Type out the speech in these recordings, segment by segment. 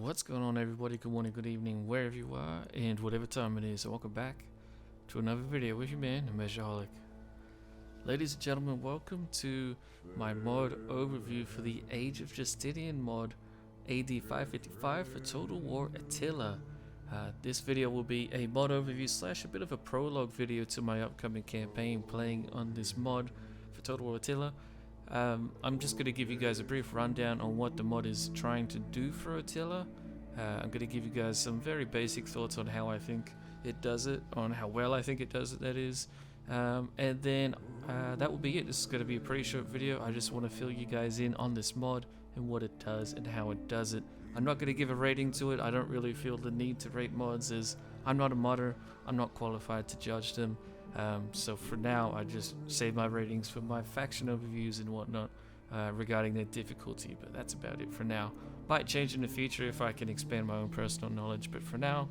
What's going on, everybody? Good morning, good evening, wherever you are, and whatever time it is. So welcome back to another video with your man, Measureaholic. Ladies and gentlemen, welcome to my mod overview for the Age of Justinian mod AD 555 for Total War Attila. This video will be a mod overview slash a bit of a prologue video to my upcoming campaign playing on this mod for Total War Attila. I'm just going to give you guys a brief rundown on what the mod is trying to do for Attila. I'm going to give you guys some very basic thoughts on how I think it does it, on how well I think it does it, that is. And then that will be it. This is going to be a pretty short video. I just want to fill you guys in on this mod and what it does and how it does it. I'm not going to give a rating to it. I don't really feel the need to rate mods, as I'm not a modder. I'm not qualified to judge them. So for now, I just save my ratings for my faction overviews and whatnot regarding their difficulty, but that's about it for now. Might change in the future if I can expand my own personal knowledge, but for now,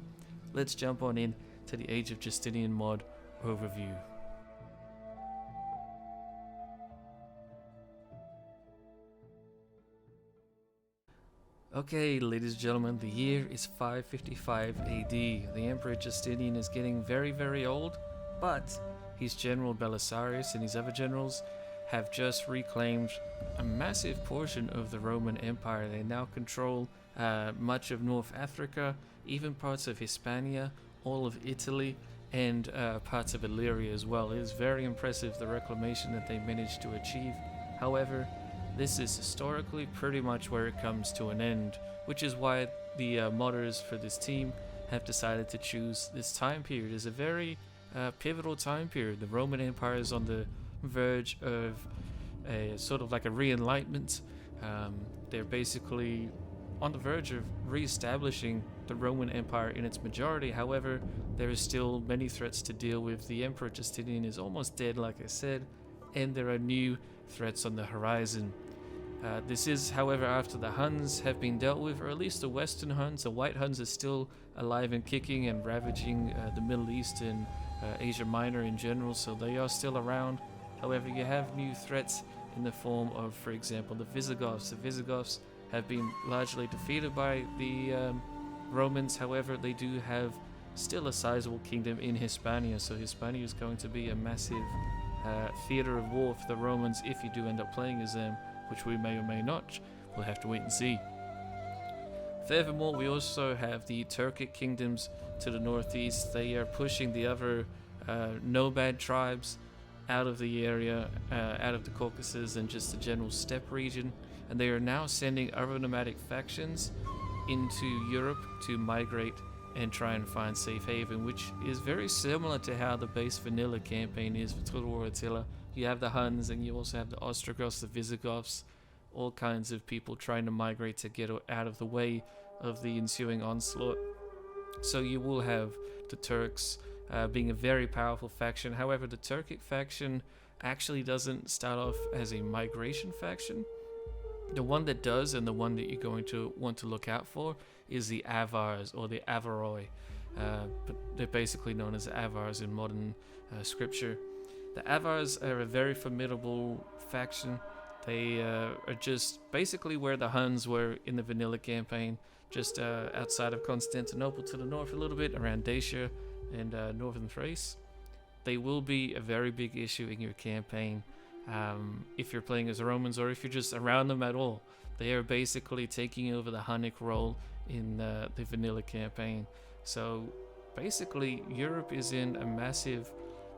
let's jump on in to the Age of Justinian mod overview. Okay, ladies and gentlemen, the year is 555 AD. The Emperor Justinian is getting very old, but his general Belisarius and his other generals have just reclaimed a massive portion of the Roman Empire. They now control much of North Africa, even parts of Hispania, all of Italy, and parts of Illyria as well. It is very impressive, the reclamation that they managed to achieve. However, this is historically pretty much where it comes to an end, which is why the modders for this team have decided to choose this time period as a very pivotal time period. The Roman Empire is on the verge of a sort of like a re-enlightenment. They're basically on the verge of re-establishing the Roman Empire in its majority. However, there is still many threats to deal with. The Emperor Justinian is almost dead, like I said, and there are new threats on the horizon. This is, however, after the Huns have been dealt with, or at least the Western Huns. The White Huns are still alive and kicking and ravaging the Middle East and Asia Minor in general, so they are still around. However, you have new threats in the form of, for example, the Visigoths. The Visigoths have been largely defeated by the Romans. However, they do have still a sizable kingdom in Hispania, so Hispania is going to be a massive theater of war for the Romans if you do end up playing as them, which we may or may not. We'll have to wait and see. Furthermore, we also have the Turkic kingdoms to the northeast. They are pushing the other nomad tribes out of the area, out of the Caucasus and just the general steppe region, and they are now sending other nomadic factions into Europe to migrate and try and find safe haven, which is very similar to how the base vanilla campaign is for Total War Attila. You have the Huns and you also have the Ostrogoths, the Visigoths, all kinds of people trying to migrate to get out of the way of the ensuing onslaught. So you will have the Turks being a very powerful faction. However, the Turkic faction actually doesn't start off as a migration faction. The one that does, and the one that you're going to want to look out for, is the Avars or the Avaroi. But they're basically known as Avars in modern scripture. The Avars are a very formidable faction. They are just basically where the Huns were in the vanilla campaign, just outside of Constantinople to the north a little bit, around Dacia and northern Thrace. They will be a very big issue in your campaign if you're playing as Romans, or if you're just around them at all. They are basically taking over the Hunnic role in the vanilla campaign. So basically Europe is in a massive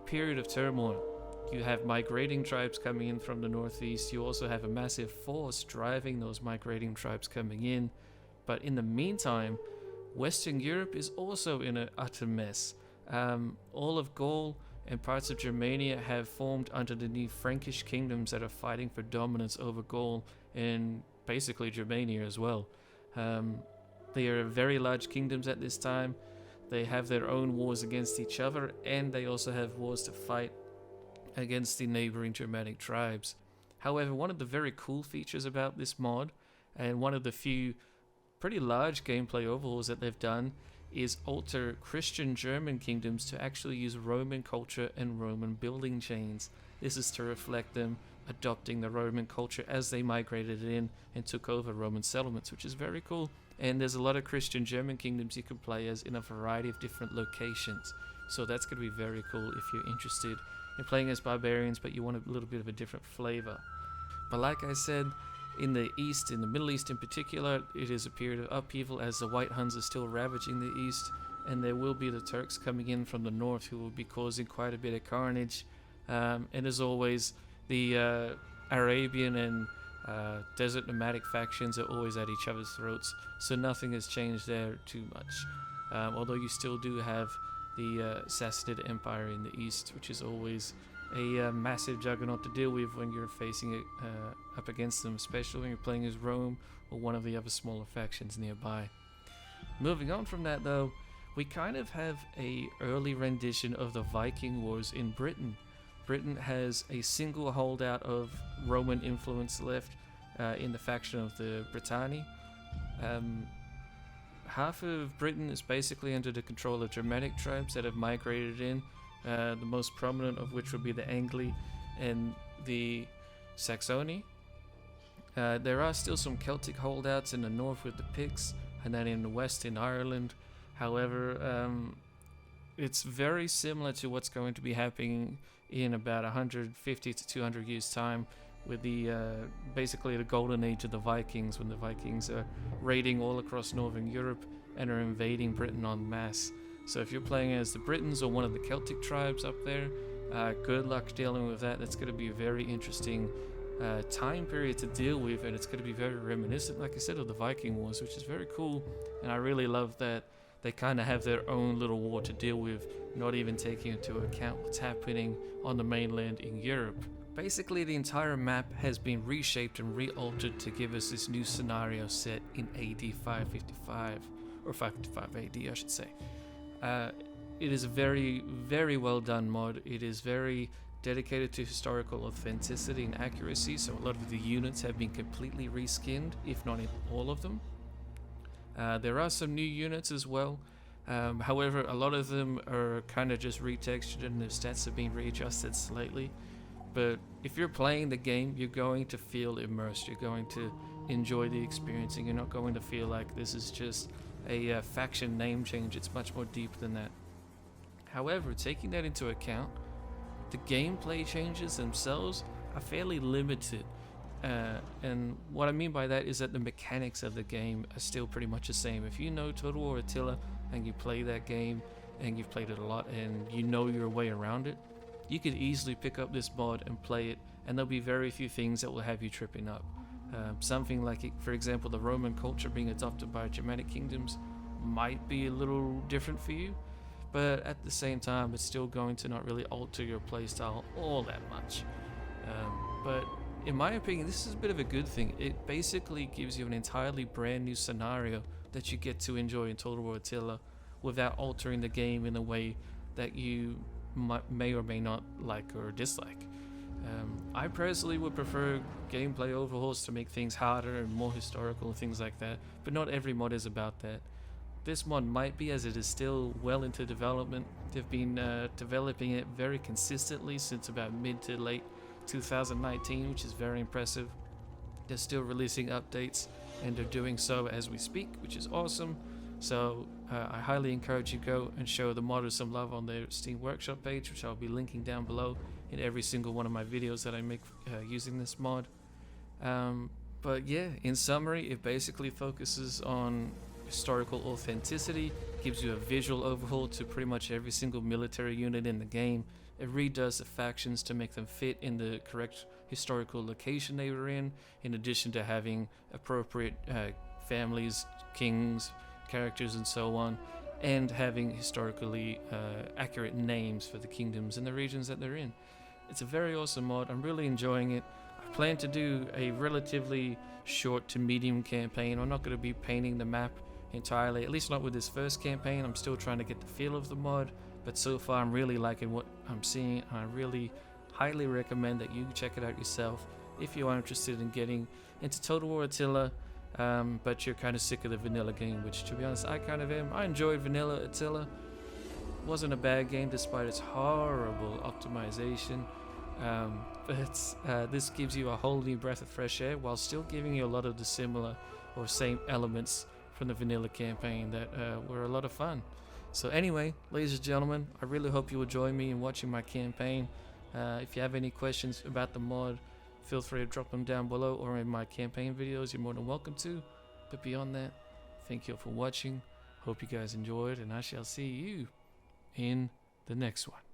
period of turmoil. You have migrating tribes coming in from the northeast. You also have a massive force driving those migrating tribes coming in. But in the meantime, Western Europe is also in an utter mess. All of Gaul and parts of Germania have formed under the new Frankish kingdoms that are fighting for dominance over Gaul and basically Germania as well. They are very large kingdoms at this time. They have their own wars against each other, and they also have wars to fight against the neighboring Germanic tribes. However, one of the very cool features about this mod, and one of the few pretty large gameplay overhauls that they've done, is alter Christian German kingdoms to actually use Roman culture and Roman building chains. This is to reflect them adopting the Roman culture as they migrated in and took over Roman settlements, which is very cool. And there's a lot of Christian German kingdoms you can play as in a variety of different locations. So that's going to be very cool if you're interested in playing as barbarians, but you want a little bit of a different flavor. But like I said, in the East, in the Middle East in particular, it is a period of upheaval as the White Huns are still ravaging the East, and there will be the Turks coming in from the North who will be causing quite a bit of carnage. And as always, the Arabian and desert nomadic factions are always at each other's throats, so nothing has changed there too much. Although you still do have the Sassanid Empire in the East, which is always a massive juggernaut to deal with when you're facing it up against them, especially when you're playing as Rome or one of the other smaller factions nearby. Moving on from that though, we kind of have a early rendition of the Viking Wars in Britain. Britain has a single holdout of Roman influence left in the faction of the Britanni. Half of Britain is basically under the control of Germanic tribes that have migrated in, the most prominent of which would be the Angli and the Saxoni. There are still some Celtic holdouts in the north with the Picts, and then in the west in Ireland. However, it's very similar to what's going to be happening in about 150 to 200 years time with the basically the golden age of the Vikings, when the Vikings are raiding all across northern Europe and are invading Britain en masse. So if you're playing as the Britons or one of the Celtic tribes up there, good luck dealing with that. That's going to be a very interesting time period to deal with, and it's going to be very reminiscent, like I said, of the Viking Wars, which is very cool. And I really love that they kind of have their own little war to deal with, not even taking into account what's happening on the mainland in Europe. Basically, the entire map has been reshaped and re-altered to give us this new scenario set in AD 555, or 555 AD, I should say. It is a very, very well done mod. It is very dedicated to historical authenticity and accuracy, so a lot of the units have been completely reskinned, if not in all of them. There are some new units as well. However, a lot of them are kind of just retextured and their stats have been readjusted slightly. But if you're playing the game, you're going to feel immersed. You're going to enjoy the experience, and you're not going to feel like this is just a faction name change. It's much more deep than that. However, taking that into account, the gameplay changes themselves are fairly limited. And what I mean by that is that the mechanics of the game are still pretty much the same. If you know Total War Attila and you play that game and you've played it a lot and you know your way around it, you could easily pick up this mod and play it, and there'll be very few things that will have you tripping up. Something like, for example, the Roman culture being adopted by Germanic kingdoms might be a little different for you, but at the same time, it's still going to not really alter your playstyle all that much. But in my opinion, this is a bit of a good thing. It basically gives you an entirely brand new scenario that you get to enjoy in Total War Attila without altering the game in a way that you may or may not like or dislike. I personally would prefer gameplay overhauls to make things harder and more historical and things like that, but not every mod is about that. This mod might be, as it is still well into development. They've been developing it very consistently since about mid to late 2019, which is very impressive. They're still releasing updates, and they're doing so as we speak, which is awesome. So I highly encourage you to go and show the modders some love on their Steam Workshop page, which I'll be linking down below in every single one of my videos that I make using this mod. But yeah, in summary, it basically focuses on historical authenticity, gives you a visual overhaul to pretty much every single military unit in the game. It redoes the factions to make them fit in the correct historical location they were in addition to having appropriate families, kings, characters and so on, and having historically accurate names for the kingdoms and the regions that they're in. It's a very awesome mod. I'm really enjoying it. I plan to do a relatively short to medium campaign. I'm not going to be painting the map entirely, at least not with this first campaign. I'm still trying to get the feel of the mod, but so far I'm really liking what I'm seeing, and I really highly recommend that you check it out yourself if you are interested in getting into Total War Attila, but you're kind of sick of the vanilla game, which to be honest I kind of am. I enjoyed vanilla Attila. Wasn't a bad game despite its horrible optimization, but this gives you a whole new breath of fresh air while still giving you a lot of the similar or same elements from the vanilla campaign that were a lot of fun. So anyway, ladies and gentlemen, I really hope you will join me in watching my campaign. If you have any questions about the mod, feel free to drop them down below or in my campaign videos. You're more than welcome to. But beyond that, thank you all for watching. Hope you guys enjoyed, and I shall see you in the next one.